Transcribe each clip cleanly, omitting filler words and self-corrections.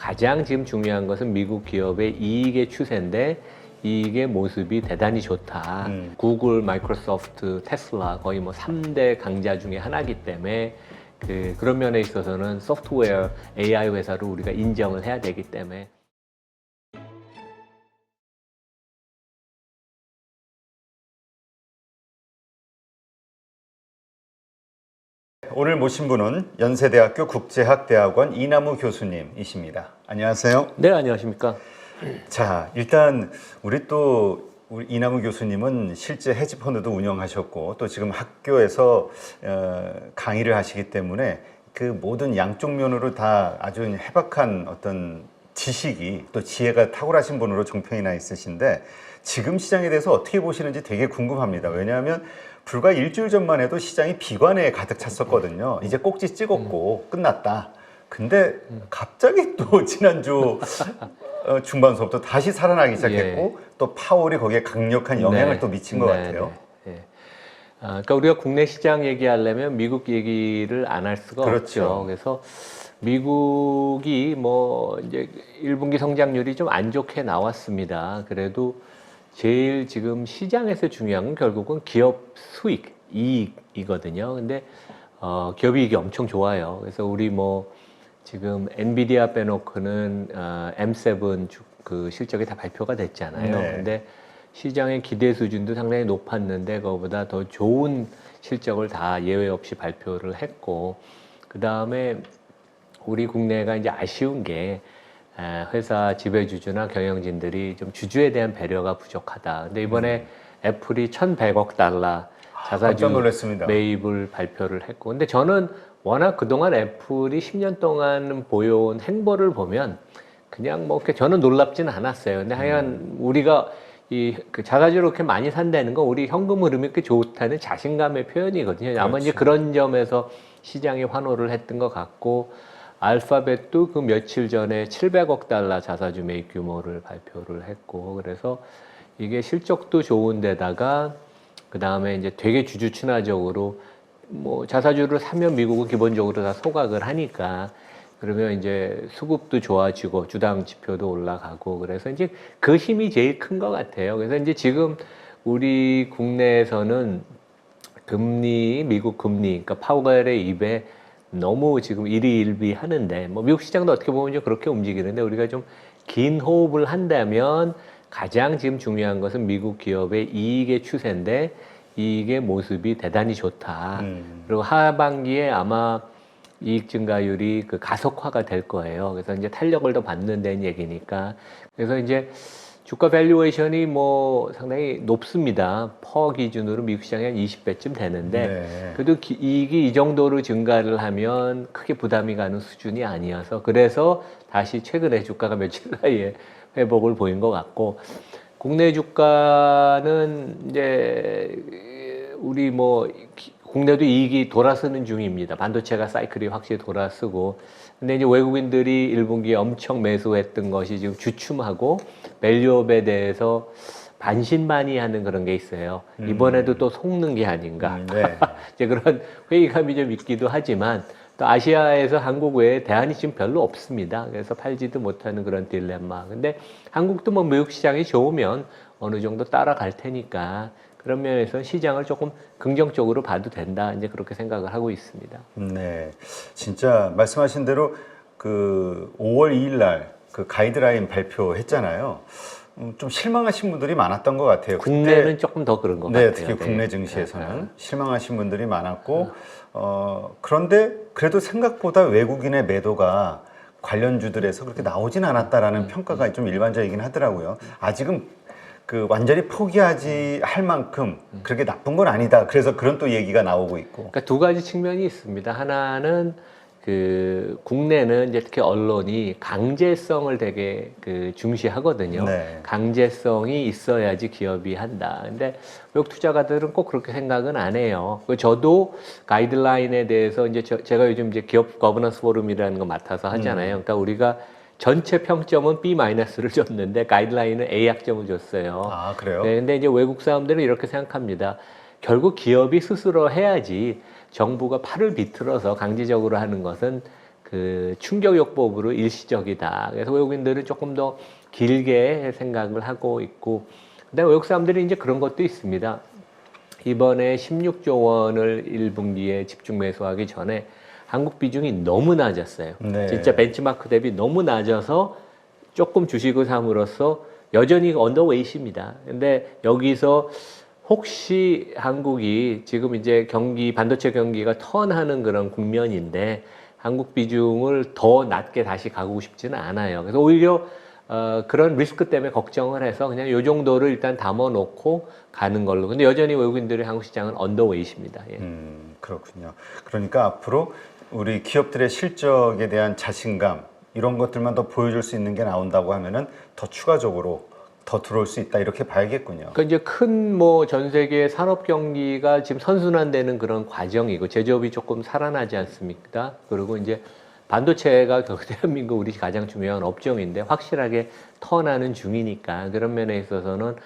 가장 지금 중요한 것은 미국 기업의 이익의 추세인데 이익의 모습이 대단히 좋다. 구글, 마이크로소프트, 테슬라 거의 뭐 3대 강자 중에 하나이기 때문에 그런 면에 있어서는 소프트웨어 AI 회사로 우리가 인정을 해야 되기 때문에. 오늘 모신 분은 연세대학교 국제학대학원 이남우 교수님이십니다. 안녕하세요. 네, 안녕하십니까. 자, 일단 우리 이남우 교수님은 실제 헤지펀드도 운영하셨고 또 지금 학교에서 강의를 하시기 때문에 그 모든 양쪽 면으로 다 아주 해박한 어떤 지식이 또 지혜가 탁월하신 분으로 정평이 나 있으신데 지금 시장에 대해서 어떻게 보시는지 되게 궁금합니다. 왜냐하면 불과 일주일 전만 해도 시장이 비관에 가득 찼었거든요. 이제 꼭지 찍었고 끝났다. 근데 갑자기 또 지난주 중반서부터 다시 살아나기 시작했고 또 파월이 거기에 강력한 영향을 또 미친 것 같아요. 그러니까 우리가 국내 시장 얘기하려면 미국 얘기를 안 할 수가 없죠. 그래서 미국이 뭐 이제 1분기 성장률이 좀 안 좋게 나왔습니다. 그래도 제일 지금 시장에서 중요한 건 결국은 기업 수익, 이익이거든요. 근데 기업 이익이 엄청 좋아요. 그래서 우리 뭐 지금 엔비디아 빼놓고는 M7 그 실적이 다 발표가 됐잖아요. 근데 시장의 기대 수준도 상당히 높았는데 그거보다 더 좋은 실적을 다 예외 없이 발표를 했고, 그 다음에 우리 국내가 이제 아쉬운 게 회사 지배주주나 경영진들이 좀 주주에 대한 배려가 부족하다. 근데 이번에 애플이 1,100억 달러 자사주 매입을 발표를 했고, 근데 저는 워낙 그동안 애플이 10년 동안 보여온 행보를 보면 그냥 뭐 저는 놀랍지는 않았어요. 근데 하여간 우리가 그 자사주를 그렇게 많이 산다는 건 우리 현금 흐름이 그렇게 좋다는 자신감의 표현이거든요. 아마 이제 그런 점에서 시장이 환호를 했던 것 같고, 알파벳도 그 며칠 전에 700억 달러 자사주 매입 규모를 발표를 했고, 그래서 이게 실적도 좋은데다가 그 다음에 이제 되게 주주 친화적으로 뭐 자사주를 사면 미국은 기본적으로 다 소각을 하니까 그러면 이제 수급도 좋아지고 주당 지표도 올라가고, 그래서 이제 그 힘이 제일 큰 것 같아요. 그래서 이제 지금 우리 국내에서는 미국 금리, 그러니까 파월의 입에 너무 지금 일희일비 하는데, 뭐 미국 시장도 어떻게 보면 좀 그렇게 움직이는데 우리가 좀 긴 호흡을 한다면 가장 지금 중요한 것은 미국 기업의 이익의 추세인데 이익의 모습이 대단히 좋다. 그리고 하반기에 아마 이익 증가율이 그 가속화가 될 거예요. 그래서 이제 탄력을 더 받는다는 얘기니까. 그래서 이제 주가 밸류에이션이 뭐 상당히 높습니다. 퍼 기준으로 미국 시장이 한 20배쯤 되는데 그래도 이익이 이 정도로 증가를 하면 크게 부담이 가는 수준이 아니어서, 그래서 다시 최근에 주가가 며칠 사이에 회복을 보인 것 같고, 국내 주가는 이제 우리 뭐 국내도 이익이 돌아서는 중입니다. 반도체가 사이클이 확실히 돌아서고, 근데 이제 외국인들이 1분기에 엄청 매수했던 것이 지금 주춤하고 밸류업에 대해서 반신반의하는 그런 게 있어요. 이번에도 또 속는 게 아닌가. 이제 그런 회의감이 좀 있기도 하지만 또 아시아에서 한국 외에 대안이 지금 별로 없습니다. 그래서 팔지도 못하는 그런 딜레마. 근데 한국도 뭐 미국 시장이 좋으면 어느 정도 따라갈 테니까 그런 면에서 시장을 조금 긍정적으로 봐도 된다, 이제 그렇게 생각을 하고 있습니다. 네, 진짜 말씀하신 대로 그 5월 2일 날 그 가이드라인 발표했잖아요. 좀 실망하신 분들이 많았던 것 같아요. 국내는 그때, 조금 더 그런 것 같아요. 특히 국내 증시에서는 실망하신 분들이 많았고, 그런데 그래도 생각보다 외국인의 매도가 관련주들에서 그렇게 나오진 않았다라는 평가가 좀 일반적이긴 하더라고요. 아직은 그 완전히 포기하지 할 만큼 그렇게 나쁜 건 아니다. 그래서 그런 또 얘기가 나오고 있고. 그러니까 두 가지 측면이 있습니다. 하나는 그 국내는 이제 특히 언론이 강제성을 되게 중시하거든요. 강제성이 있어야지 기업이 한다. 근데 외국 투자가들은 꼭 그렇게 생각은 안 해요. 저도 가이드라인에 대해서 이제 제가 요즘 이제 기업 거버넌스 포럼이라는 거 맡아서 하잖아요. 그러니까 우리가 전체 평점은 B-를 줬는데 가이드라인은 A 학점을 줬어요. 아, 그래요? 네, 근데 이제 외국 사람들은 이렇게 생각합니다. 결국 기업이 스스로 해야지 정부가 팔을 비틀어서 강제적으로 하는 것은 그 충격요법으로 일시적이다. 그래서 외국인들은 조금 더 길게 생각을 하고 있고, 그다음에 외국 사람들이 이제 그런 것도 있습니다. 이번에 16조 원을 1분기에 집중 매수하기 전에 한국 비중이 너무 낮았어요. 네. 진짜 벤치마크 대비 너무 낮아서 조금 주식을 삼으로써 여전히 언더웨이트입니다. 근데 여기서 혹시 한국이 지금 이제 반도체 경기가 턴하는 그런 국면인데 한국 비중을 더 낮게 다시 가고 싶지는 않아요. 그래서 오히려 그런 리스크 때문에 걱정을 해서 그냥 요 정도를 일단 담아놓고 가는 걸로. 근데 여전히 외국인들의 한국 시장은 언더웨이트입니다. 예. 그렇군요. 그러니까 앞으로 우리 기업들의 실적에 대한 자신감 이런 것들만 더 보여줄 수 있는 게 나온다고 하면은 더 추가적으로 더 들어올 수 있다 이렇게 봐야겠군요. 그러니까 이제 큰 뭐 전 세계 산업 경기가 지금 선순환되는 그런 과정이고 제조업이 조금 살아나지 않습니까? 그리고 이제 반도체가 대한민국 우리 가장 중요한 업종인데 확실하게 턴하는 중이니까 그런 면에 있어서는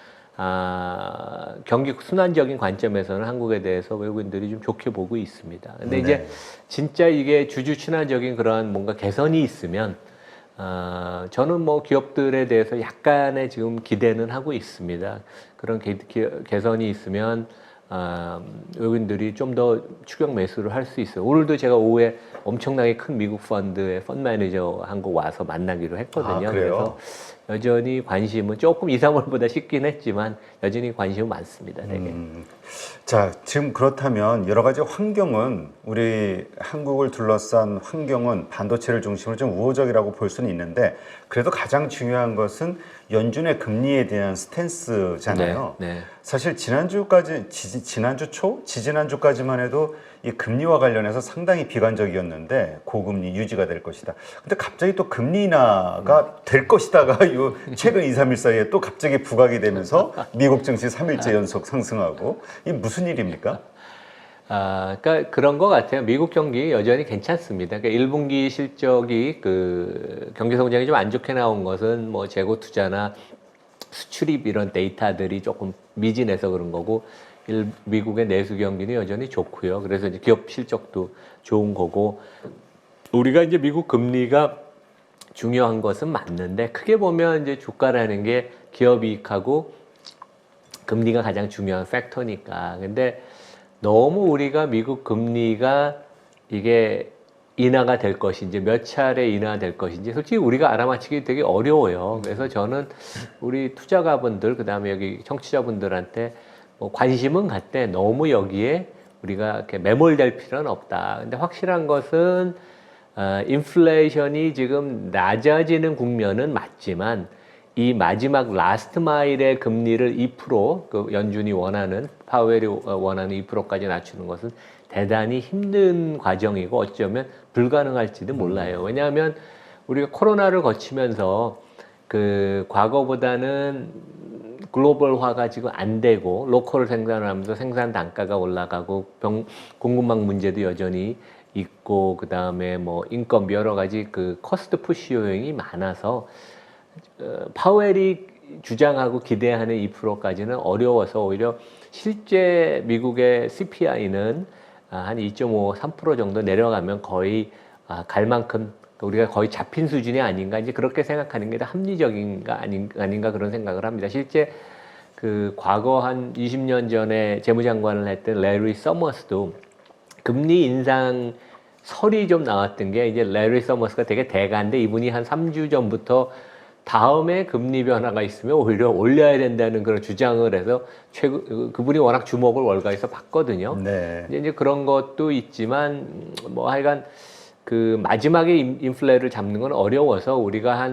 경기 순환적인 관점에서는 한국에 대해서 외국인들이 좀 좋게 보고 있습니다. 근데 네. 이제 진짜 이게 주주 친화적인 그러한 뭔가 개선이 있으면 저는 뭐 기업들에 대해서 약간의 지금 기대는 하고 있습니다. 그런 개선이 있으면 외국인들이 좀 더 추격 매수를 할 수 있어요. 오늘도 제가 오후에 엄청나게 큰 미국 펀드의 펀드 매니저 한국 와서 만나기로 했거든요. 그래요? 그래서 여전히 관심은 조금 2, 3월보다 식긴 했지만 여전히 관심은 많습니다. 되게. 자, 지금 그렇다면 여러 가지 환경은 우리 한국을 둘러싼 환경은 반도체를 중심으로 좀 우호적이라고 볼 수는 있는데 그래도 가장 중요한 것은 연준의 금리에 대한 스탠스잖아요. 네, 네. 사실 지지난주까지만 해도 이 금리와 관련해서 상당히 비관적이었는데 고금리 유지가 될 것이다. 근데 갑자기 또 금리 인하가 될 것이다가 요 최근 2, 3일 사이에 또 갑자기 부각이 되면서 미국 증시 3일째 연속 상승하고 이게 무슨 일입니까? 그러니까 그런 것 같아요. 미국 경기 여전히 괜찮습니다. 그러니까 1분기 실적이 그 경기 성장이 좀 안 좋게 나온 것은 뭐 재고 투자나 수출입 이런 데이터들이 조금 미진해서 그런 거고 미국의 내수 경기는 여전히 좋고요. 그래서 이제 기업 실적도 좋은 거고 우리가 이제 미국 금리가 중요한 것은 맞는데 크게 보면 이제 주가라는 게 기업 이익하고 금리가 가장 중요한 팩터니까. 근데 너무 우리가 미국 금리가 이게 인하가 될 것인지 몇 차례 인하될 것인지 솔직히 우리가 알아맞히기 되게 어려워요. 그래서 저는 우리 투자가분들 그다음에 여기 청취자분들한테 뭐 관심은 갖되 너무 여기에 우리가 이렇게 매몰될 필요는 없다. 근데 확실한 것은 인플레이션이 지금 낮아지는 국면은 맞지만 이 마지막 라스트 마일의 금리를 2% 그 연준이 원하는 파웰이 원하는 2%까지 낮추는 것은 대단히 힘든 과정이고 어쩌면 불가능할지도 몰라요. 왜냐하면 우리가 코로나를 거치면서 그 과거보다는 글로벌화가 지금 안 되고 로컬을 생산하면서 생산 단가가 올라가고 공급망 문제도 여전히 있고 그 다음에 뭐 인건비 여러 가지 그 커스트 푸시 요인이 많아서 파웰이 주장하고 기대하는 2%까지는 어려워서 오히려 실제 미국의 CPI는 한 2.5, 3% 정도 내려가면 거의 갈 만큼 우리가 거의 잡힌 수준이 아닌가 이제 그렇게 생각하는 게 더 합리적인가 아닌가 그런 생각을 합니다. 실제 그 과거 한 20년 전에 재무장관을 했던 레리 서머스도 금리 인상 설이 좀 나왔던 게 이제 레리 서머스가 되게 대가인데 이분이 한 3주 전부터 다음에 금리 변화가 있으면 오히려 올려야 된다는 그런 주장을 해서 그분이 워낙 주목을 월가에서 받거든요. 네. 이제 그런 것도 있지만 뭐 하여간 그 마지막에 인플레를 잡는 건 어려워서 우리가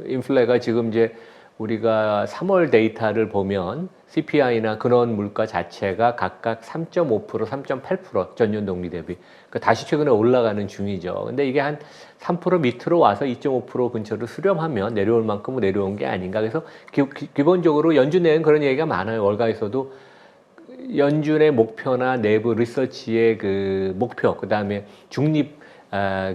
인플레가 지금 이제 우리가 3월 데이터를 보면 CPI나 근원 물가 자체가 각각 3.5%, 3.8% 전년 동기 대비 그러니까 다시 최근에 올라가는 중이죠. 근데 이게 한 3% 밑으로 와서 2.5% 근처로 수렴하면 내려올 만큼은 내려온 게 아닌가. 그래서 기본적으로 연준 내에는 그런 얘기가 많아요. 월가에서도 연준의 목표나 내부 리서치의 그 목표, 그 다음에 중립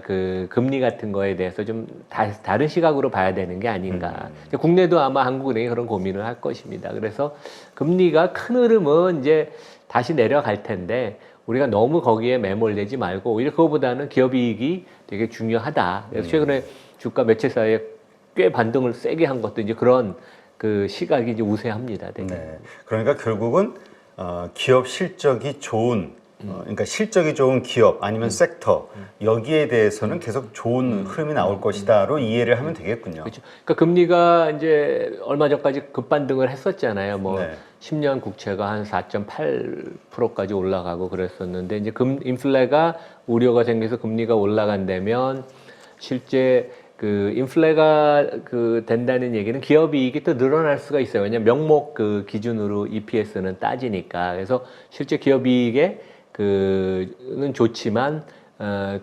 그 금리 같은 거에 대해서 좀 다른 시각으로 봐야 되는 게 아닌가. 국내도 아마 한국은행이 그런 고민을 할 것입니다. 그래서 금리가 큰 흐름은 이제 다시 내려갈 텐데 우리가 너무 거기에 매몰되지 말고 오히려 그거보다는 기업 이익이 되게 중요하다. 그래서 최근에 주가 매체 사이에 꽤 반등을 세게 한 것도 이제 그런 그 시각이 이제 우세합니다. 되게. 네. 그러니까 결국은 기업 실적이 좋은 그러니까 실적이 좋은 기업 아니면 섹터 여기에 대해서는 계속 좋은 흐름이 나올 것이다로 이해를 하면 되겠군요. 그렇죠. 그러니까 금리가 이제 얼마 전까지 급반등을 했었잖아요. 뭐 네. 10년 국채가 한 4.8%까지 올라가고 그랬었는데 이제 인플레가 우려가 생겨서 금리가 올라간다면 실제 그 인플레가 그 된다는 얘기는 기업 이익이 또 늘어날 수가 있어요. 왜냐면 명목 그 기준으로 EPS는 따지니까. 그래서 실제 기업 이익에 그는 좋지만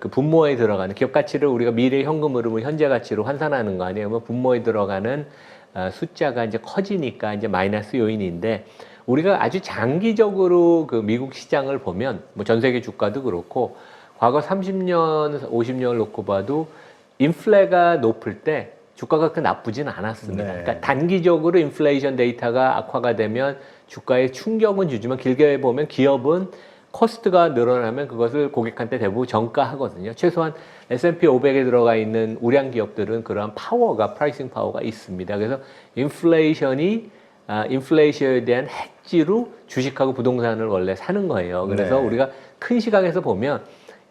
그 분모에 들어가는 기업 가치를 우리가 미래 현금 흐름을 현재 가치로 환산하는 거 아니에요. 뭐 분모에 들어가는 숫자가 이제 커지니까 이제 마이너스 요인인데 우리가 아주 장기적으로 그 미국 시장을 보면 뭐 전 세계 주가도 그렇고 과거 30년, 50년을 놓고 봐도 인플레가 높을 때 주가가 그렇게 나쁘진 않았습니다. 네. 그러니까 단기적으로 인플레이션 데이터가 악화가 되면 주가에 충격은 주지만 길게 보면 기업은 코스트가 늘어나면 그것을 고객한테 대부분 전가하거든요. 최소한 S&P 500에 들어가 있는 우량 기업들은 그러한 파워가 프라이싱 파워가 있습니다. 그래서 인플레이션에 대한 hedge로 주식하고 부동산을 원래 사는 거예요. 그래서 네. 우리가 큰 시각에서 보면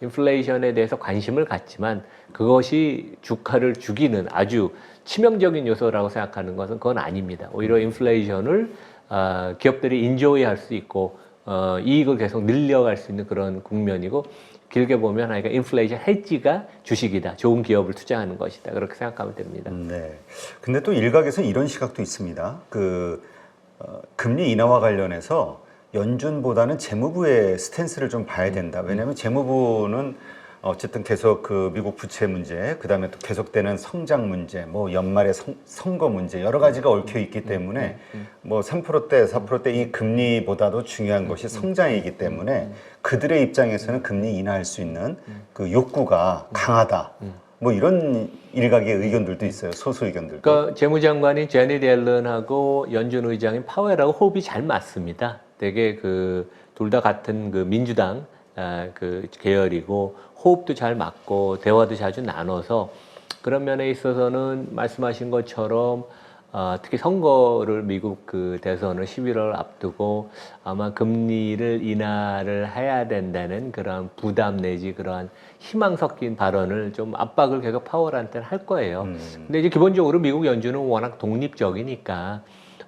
인플레이션에 대해서 관심을 갖지만 그것이 주가를 죽이는 아주 치명적인 요소라고 생각하는 것은 그건 아닙니다. 오히려 인플레이션을 기업들이 인조이할 수 있고 이익을 계속 늘려갈 수 있는 그런 국면이고 길게 보면 그러니까 인플레이션 헤지가 주식이다. 좋은 기업을 투자하는 것이다. 그렇게 생각하면 됩니다. 네. 근데 또 일각에서는 이런 시각도 있습니다. 금리 인하와 관련해서 연준보다는 재무부의 스탠스를 좀 봐야 된다. 왜냐하면 재무부는 어쨌든 계속 그 미국 부채 문제, 그 다음에 또 계속되는 성장 문제, 뭐 연말에 선거 문제 여러 가지가 얽혀 있기 때문에 뭐 3%대, 4%대 이 금리보다도 중요한 것이 성장이기 때문에 그들의 입장에서는 금리 인하할 수 있는 그 욕구가 강하다. 뭐 이런 일각의 의견들도 있어요. 소수 의견들도. 그러니까 재무장관인 제니 옐런하고 연준 의장인 파웰하고 호흡이 잘 맞습니다. 되게 그 둘 다 같은 그 민주당 그 계열이고 호흡도 잘 맞고 대화도 자주 나눠서 그런 면에 있어서는 말씀하신 것처럼 특히 선거를 미국 그 대선을 11월 앞두고 아마 금리를 인하를 해야 된다는 그런 부담 내지 그러한 희망 섞인 발언을 좀 압박을 계속 파월한테는 할 거예요. 근데 이제 기본적으로 미국 연준은 워낙 독립적이니까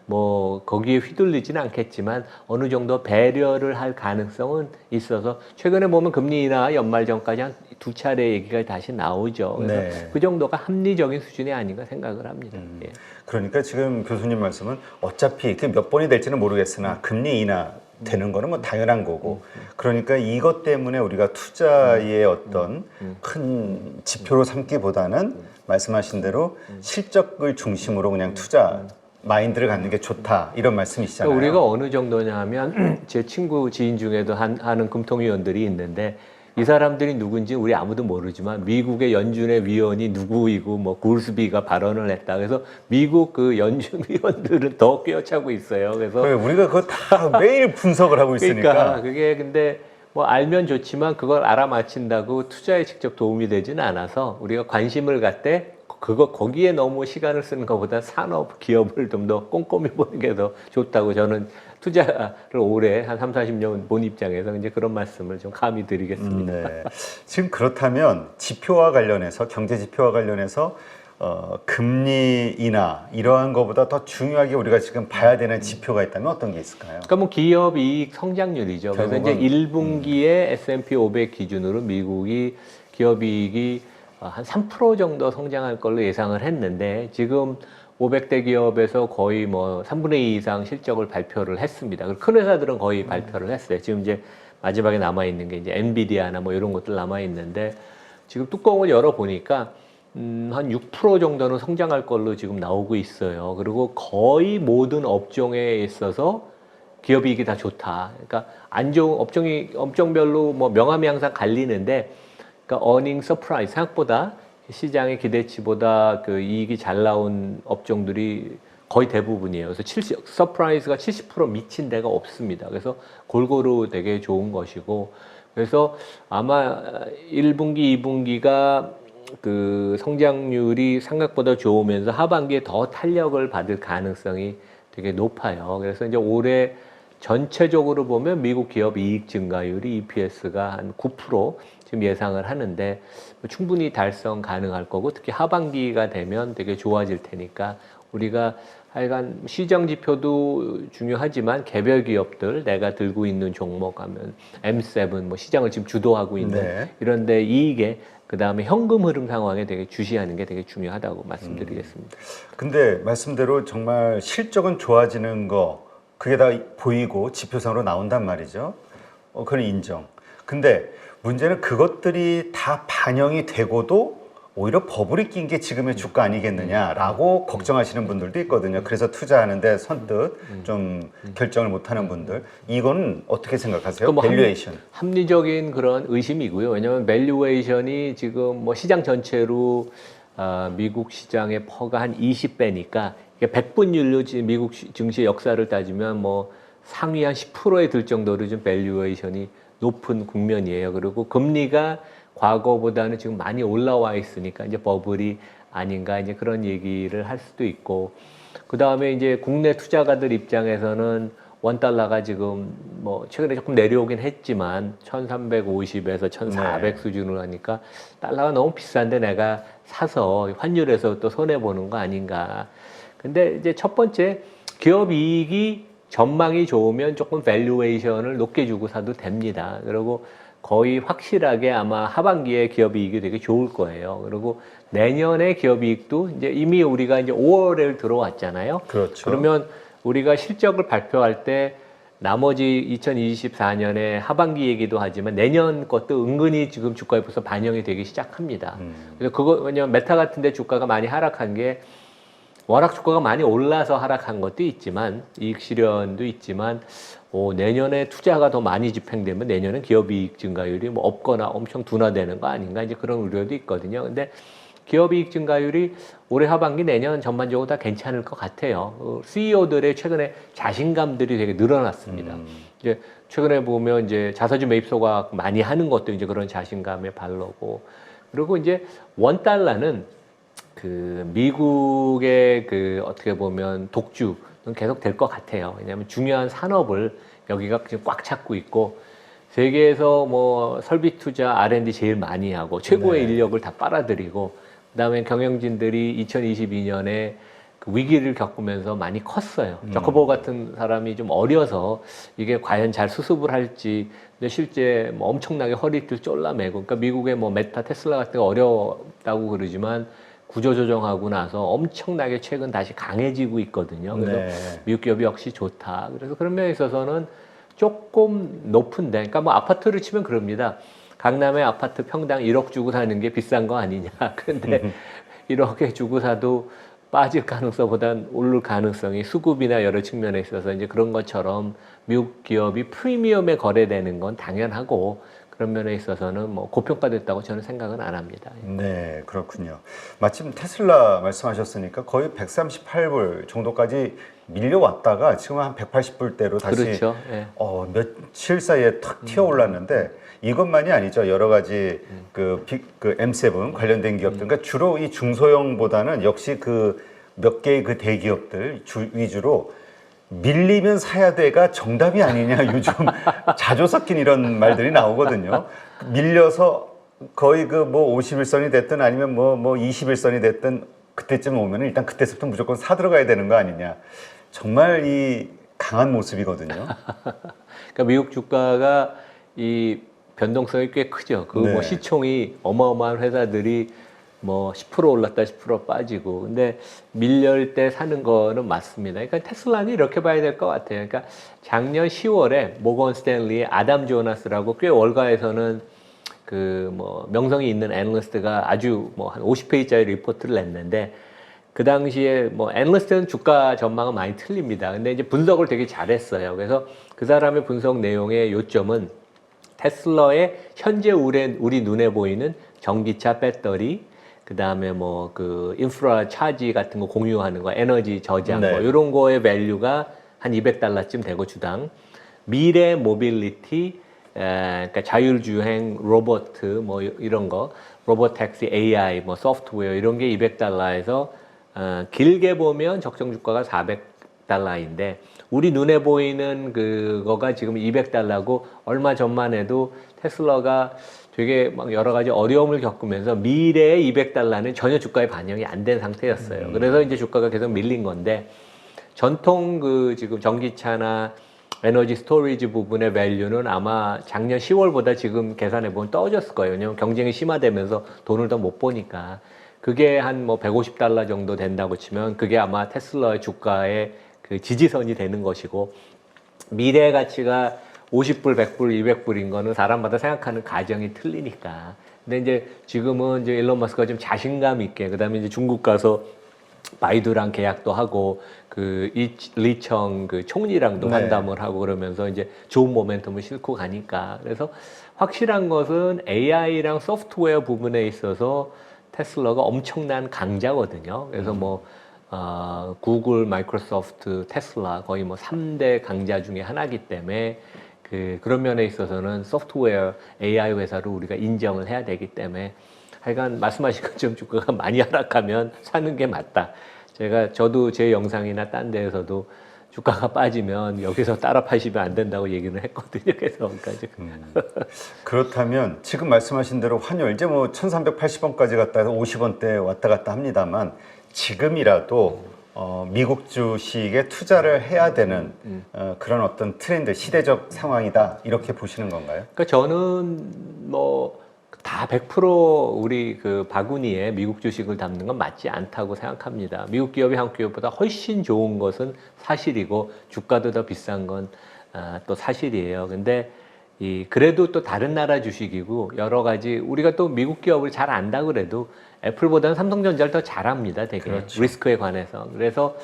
뭐 거기에 휘둘리지는 않겠지만 어느 정도 배려를 할 가능성은 있어서 최근에 보면 금리 인하 연말 전까지 한 2차례 얘기가 다시 나오죠. 그래서 네. 그 정도가 합리적인 수준이 아닌가 생각을 합니다. 예. 그러니까 지금 교수님 말씀은 어차피 그 몇 번이 될지는 모르겠으나 금리 인하 되는 거는 뭐 당연한 거고 그러니까 이것 때문에 우리가 투자의 어떤 큰 지표로 삼기보다는 말씀하신 대로 실적을 중심으로 그냥 투자 마인드를 갖는 게 좋다 이런 말씀이시잖아요. 그러니까 우리가 어느 정도냐 하면 제 친구 지인 중에도 하는 금통위원들이 있는데 이 사람들이 누군지 우리 아무도 모르지만 미국의 연준의 위원이 누구이고 뭐 골스비가 발언을 했다. 그래서 미국 그 연준 위원들은 더 꿰어차고 있어요. 그래서 그래, 우리가 그거 다 매일 분석을 하고 있으니까. 그러니까 그게 근데 뭐 알면 좋지만 그걸 알아맞힌다고 투자에 직접 도움이 되지는 않아서 우리가 관심을 갖되 거기에 너무 시간을 쓰는 것보다 산업 기업을 좀 더 꼼꼼히 보는 게 더 좋다고 저는 투자를 오래 한 3, 40년 본 입장에서 이제 그런 말씀을 좀 감히 드리겠습니다. 네. 지금 그렇다면 지표와 관련해서 경제 지표와 관련해서 금리 인하 이러한 것보다 더 중요하게 우리가 지금 봐야 되는 지표가 있다면 어떤 게 있을까요? 그러니까 뭐 기업 이익 성장률이죠. 그래서 이제 1분기에 S&P 500 기준으로 미국이 기업 이익이 한 3% 정도 성장할 걸로 예상을 했는데 지금 500대 기업에서 거의 뭐 3분의 2 이상 실적을 발표를 했습니다. 큰 회사들은 거의 발표를 했어요. 지금 이제 마지막에 남아 있는 게 이제 엔비디아나 뭐 이런 것들 남아 있는데 지금 뚜껑을 열어 보니까 한 6% 정도는 성장할 걸로 지금 나오고 있어요. 그리고 거의 모든 업종에 있어서 기업 이익이 다 좋다. 그러니까 안 좋은 업종별로 뭐 명암이 항상 갈리는데 그러니까 earning surprise 생각보다 시장의 기대치보다 그 이익이 잘 나온 업종들이 거의 대부분이에요. 그래서 서프라이즈가 70% 미친 데가 없습니다. 그래서 골고루 되게 좋은 것이고 그래서 아마 1분기, 2분기가 그 성장률이 생각보다 좋으면서 하반기에 더 탄력을 받을 가능성이 되게 높아요. 그래서 이제 올해 전체적으로 보면 미국 기업 이익 증가율이 EPS가 한 9% 지금 예상을 하는데 충분히 달성 가능할 거고 특히 하반기가 되면 되게 좋아질 테니까 우리가 하여간 시장 지표도 중요하지만 개별 기업들 내가 들고 있는 종목 하면 M7 뭐 시장을 지금 주도하고 있는 네. 이런데 이익에 그다음에 현금 흐름 상황에 되게 주시하는 게 되게 중요하다고 말씀드리겠습니다. 근데 말씀대로 정말 실적은 좋아지는 거 그게 다 보이고 지표상으로 나온단 말이죠. 그건 인정. 근데 문제는 그것들이 다 반영이 되고도 오히려 버블이 낀 게 지금의 주가 아니겠느냐라고 걱정하시는 분들도 있거든요. 그래서 투자하는데 선뜻 좀 결정을 못하는 분들. 이거는 어떻게 생각하세요? 뭐 밸류에이션. 합리적인 그런 의심이고요. 왜냐하면 밸류에이션이 지금 뭐 시장 전체로 미국 시장의 퍼가 한 20배니까 이게 100분율로 지금 미국 증시 역사를 따지면 뭐 상위 한 10%에 들 정도로 좀 밸류에이션이 높은 국면이에요. 그리고 금리가 과거보다는 지금 많이 올라와 있으니까 이제 버블이 아닌가 이제 그런 얘기를 할 수도 있고 그 다음에 이제 국내 투자가들 입장에서는 원달러가 지금 뭐 최근에 조금 내려오긴 했지만 1350에서 1400 수준으로 하니까 달러가 너무 비싼데 내가 사서 환율에서 또 손해보는 거 아닌가. 근데 이제 첫 번째 기업 이익이 전망이 좋으면 조금 밸류에이션을 높게 주고 사도 됩니다. 그리고 거의 확실하게 아마 하반기에 기업 이익이 되게 좋을 거예요. 그리고 내년에 기업 이익도 이제 이미 우리가 이제 5월에 들어왔잖아요. 그렇죠. 그러면 우리가 실적을 발표할 때 나머지 2024년에 하반기 얘기도 하지만 내년 것도 은근히 지금 주가에 벌써 반영이 되기 시작합니다. 그래서 그거 왜냐면 메타 같은데 주가가 많이 하락한 게 워낙 주가가 많이 올라서 하락한 것도 있지만 이익 실현도 있지만 내년에 투자가 더 많이 집행되면 내년은 기업 이익 증가율이 뭐 없거나 엄청 둔화되는 거 아닌가 이제 그런 우려도 있거든요. 근데 기업 이익 증가율이 올해 하반기 내년 전반적으로 다 괜찮을 것 같아요. CEO들의 최근에 자신감들이 되게 늘어났습니다. 이제 최근에 보면 이제 자사주 매입소가 많이 하는 것도 이제 그런 자신감의 발로고 그리고 이제 원 달러는 그 미국의 그 어떻게 보면 독주는 계속 될 것 같아요. 왜냐하면 중요한 산업을 여기가 지금 꽉 잡고 있고 세계에서 뭐 설비 투자 R&D 제일 많이 하고 최고의 네. 인력을 다 빨아들이고 그다음에 경영진들이 2022년에 그 위기를 겪으면서 많이 컸어요. 저커버 같은 사람이 좀 어려서 이게 과연 잘 수습을 할지 근데 실제 뭐 엄청나게 허리띠를 쫄라매고 그러니까 미국의 뭐 메타 테슬라 같은 거 어렵다고 그러지만 구조조정하고 나서 엄청나게 최근 다시 강해지고 있거든요. 그래서 네. 미국 기업이 역시 좋다. 그래서 그런 면에 있어서는 조금 높은데, 그러니까 뭐 아파트를 치면 그럽니다. 강남의 아파트 평당 1억 주고 사는 게 비싼 거 아니냐. 그런데 1억에 주고 사도 빠질 가능성보단 오를 가능성이 수급이나 여러 측면에 있어서 이제 그런 것처럼 미국 기업이 프리미엄에 거래되는 건 당연하고 그런 면에 있어서는 뭐 고평가됐다고 저는 생각은 안 합니다. 네, 그렇군요. 마침 테슬라 말씀하셨으니까 거의 138불 정도까지 밀려왔다가 지금 한 180불대로 다시 그렇죠. 예. 며칠 사이에 탁 튀어 올랐는데 이것만이 아니죠. 여러 가지 그 M7 관련된 기업들, 그러니까 주로 이 중소형보다는 역시 그 몇 개의 그 대기업들 위주로 밀리면 사야 돼가 정답이 아니냐 요즘 자주 섞인 이런 말들이 나오거든요. 밀려서 거의 그 뭐 51선이 됐든 아니면 뭐 21선이 됐든 그때쯤 오면 일단 그때부터 무조건 사 들어가야 되는 거 아니냐. 정말 이 강한 모습이거든요. 그러니까 미국 주가가 이 변동성이 꽤 크죠. 그 네. 뭐 시총이 어마어마한 회사들이 뭐 10% 올랐다 10% 빠지고 근데 밀릴 때 사는 거는 맞습니다. 그러니까 테슬라는 이렇게 봐야 될 것 같아요. 그러니까 작년 10월에 모건 스탠리의 아담 조나스라고 꽤 월가에서는 그 뭐 명성이 있는 애널리스트가 아주 뭐 한 50페이지짜리 리포트를 냈는데 그 당시에 뭐 애널리스트는 주가 전망은 많이 틀립니다. 근데 이제 분석을 되게 잘했어요. 그래서 그 사람의 분석 내용의 요점은 테슬라의 현재 우리 눈에 보이는 전기차 배터리 그 다음에 뭐 그 인프라 차지 같은 거 공유하는 거, 에너지 저장 네. 뭐 이런 거의 밸류가 한 $200쯤 되고 주당. 미래 모빌리티 그러니까 자율주행, 로봇 뭐 이런 거, 로봇 택시, AI, 뭐 소프트웨어 이런 게 $200에서 길게 보면 적정 주가가 $400인데 우리 눈에 보이는 그거가 지금 $200고 얼마 전만 해도 테슬라가 되게 막 여러 가지 어려움을 겪으면서 미래의 $200는 전혀 주가에 반영이 안 된 상태였어요. 그래서 이제 주가가 계속 밀린 건데 전통 지금 전기차나 에너지 스토리지 부분의 밸류는 아마 작년 10월보다 지금 계산해 보면 떨어졌을 거예요. 왜냐면 경쟁이 심화되면서 돈을 더 못 보니까. 그게 한 뭐 $150 정도 된다고 치면 그게 아마 테슬라의 주가의 그 지지선이 되는 것이고 미래 가치가 50불, 100불, 200불인 거는 사람마다 생각하는 가정이 틀리니까. 근데 이제 지금은 이제 일론 머스크가 좀 자신감 있게 그다음에 이제 중국 가서 바이두랑 계약도 하고 리청 총리랑도 네. 환담을 하고 그러면서 이제 좋은 모멘텀을 싣고 가니까 그래서 확실한 것은 AI랑 소프트웨어 부분에 있어서 테슬라가 엄청난 강자거든요. 그래서 뭐 구글, 마이크로소프트, 테슬라 거의 뭐 3대 강자 중에 하나이기 때문에 그런 면에 있어서는 소프트웨어 AI 회사로 우리가 인정을 해야 되기 때문에 하여간 말씀하신 것처럼 주가가 많이 하락하면 사는 게 맞다. 저도 제 영상이나 딴 데에서도 주가가 빠지면 여기서 따라 파시면 안 된다고 얘기는 했거든요. 그래서 그렇다면 지금 말씀하신 대로 환율 이제 뭐 1380원까지 갔다 해서 50원대 왔다 갔다 합니다만 지금이라도 미국 주식에 투자를 해야 되는 그런 어떤 트렌드, 시대적 상황이다 이렇게 보시는 건가요? 그러니까 저는 뭐 다 100% 우리 바구니에 미국 주식을 담는 건 맞지 않다고 생각합니다. 미국 기업이 한국 기업보다 훨씬 좋은 것은 사실이고 주가도 더 비싼 건 또 사실이에요. 근데 그래도 또 다른 나라 주식이고 여러 가지 우리가 또 미국 기업을 잘 안다 그래도 애플보다는 삼성전자를 더 잘합니다. 되게 그렇죠. 리스크에 관해서. 그래서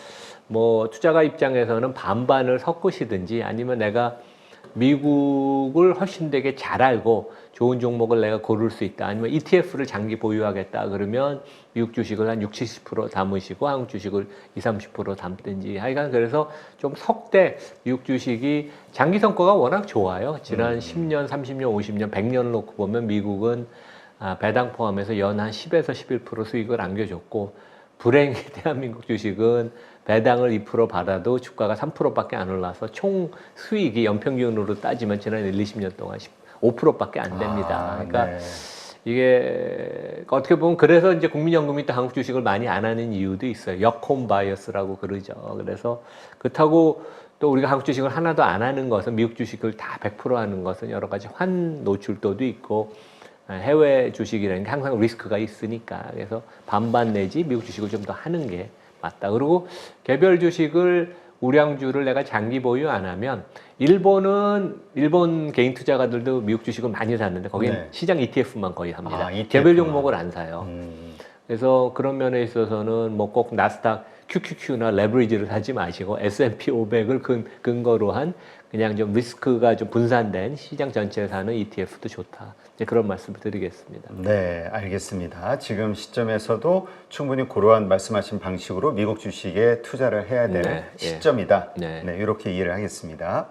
뭐 투자가 입장에서는 반반을 섞으시든지 아니면 내가 미국을 훨씬 되게 잘 알고 좋은 종목을 내가 고를 수 있다. 아니면 ETF를 장기 보유하겠다. 그러면 미국 주식을 한 60, 70% 담으시고 한국 주식을 20, 30% 담든지. 하여간 그래서 좀 석대 미국 주식이 장기 성과가 워낙 좋아요. 지난 10년, 30년, 50년, 100년을 놓고 보면 미국은 배당 포함해서 연 한 10에서 11% 수익을 안겨줬고 불행히 대한민국 주식은 배당을 2% 받아도 주가가 3%밖에 안 올라서 총 수익이 연평균으로 따지면 지난 1, 20년 동안 5%밖에 안 됩니다. 그러니까 네. 이게 어떻게 보면 그래서 이제 국민연금이 또 한국 주식을 많이 안 하는 이유도 있어요. 역홈 바이어스라고 그러죠. 그래서 그렇다고 또 우리가 한국 주식을 하나도 안 하는 것은 미국 주식을 다 100% 하는 것은 여러 가지 환 노출도도 있고 해외 주식이라는 게 항상 리스크가 있으니까 그래서 반반 내지 미국 주식을 좀 더 하는 게 맞다. 그리고 개별 주식을 우량주를 내가 장기 보유 안 하면 일본 개인 투자가들도 미국 주식을 많이 샀는데 거기는 네. 시장 ETF만 거의 삽니다. ETF 만. 개별 종목을 안 사요. 그래서 그런 면에 있어서는 뭐 꼭 나스닥 QQQ나 레버리지를 사지 마시고 S&P 500을 근거로 한 그냥 좀 리스크가 좀 분산된 시장 전체에 사는 ETF도 좋다. 이제 그런 말씀을 드리겠습니다. 네, 알겠습니다. 지금 시점에서도 충분히 그러한 말씀하신 방식으로 미국 주식에 투자를 해야 되는 네, 시점이다. 네. 네, 이렇게 이해를 하겠습니다.